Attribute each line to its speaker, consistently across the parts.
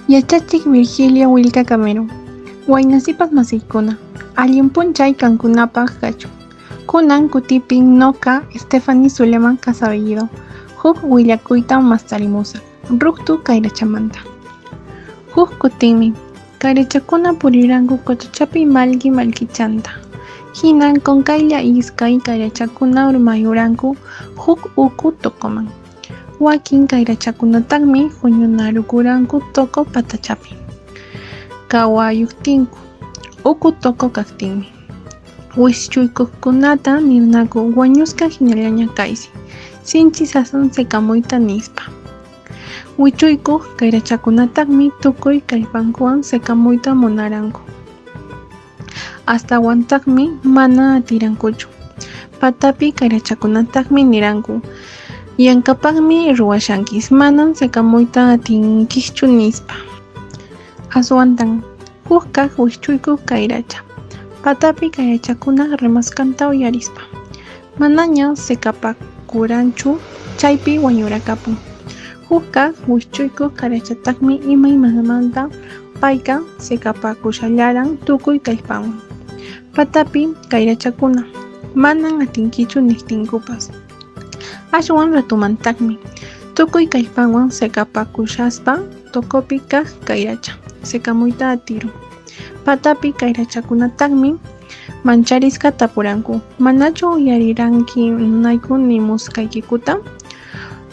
Speaker 1: Yachachik Virgilio Wilka Camero. Waynasipas masiykuna, allin p'unchay kankunapaq kachun. Kunan kutipin noqa Stephanie Suleman Casabellido, huk willakuyta mastarimusaq, ruktu kayrachamanta. Huk kutinmi, kayrachakuna puriranku quchachapi malki malkichanta. Hinan qonkaylla iskay kayrachakuna urmayuranku huk uku tokoman. Wakin kayrachakunataqmi huñunarukuranku toko patachapi. Kawayuktinku, uku toko kaqtinmi. Wischuykuqkunata nirnaku wañusqa hinallaña kaysi, sinchi sasan sekamuyta nispa. Wichuykuq kayrachakunataqmi tukuy kallpankuwan sekamuyta munaranku. Astawantaqmi mana atirankuchu. Patapi kayrachakunataqmi niranku, yankapaqmi ruwashankis, manan sekamuyta atinkischu nispa. Aswantan, huk kaq wischuykuq kayracha, patapi kayrachakuna rimasqanta uyarispa. Manaña sekapakuranchu, chaypi wañurakapun. Huk kaq wischuykuq kayrachataqmi imaymanamanta payqa sekapakushallaran tukuy kallpanwan. Patapi kayrachakuna, manan atinkichu niptinkupas. Ashwan ratumantaqmi, tukuy kallpanwan sekapakushaspa tokopi kaq kayracha, sekamuyta atirun. Patapi kayrachakunataqmi mancharisqa tapuranku, manachu uyariranki nunayku nimusqaykikuta?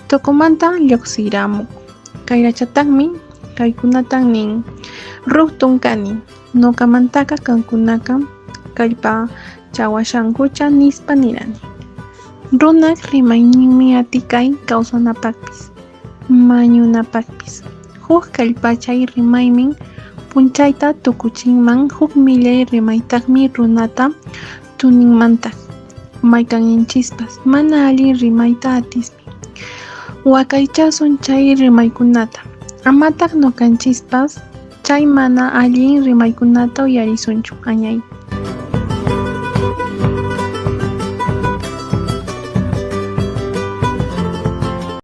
Speaker 1: Tokomanta lluqsiramuq. Kayrachataqmi kaykunatan nin, ruktun kani, nuqamantaqa kankunaqa kallpachawashankucha nispa nirani. Runak rimayninmi atikay kawsanapaqpis, mañunapaqpis. Huk kallpachay rimaymin p'unchayta tukuchinman, huk millay rimaytaqmi runata tuninmantaq. Maykanninchispas mana allin rimayta atismi. Wakaychasun chay rimaykunata, amataq nuqanchispas chay mana allin rimaykunata uyarisunchu, añay.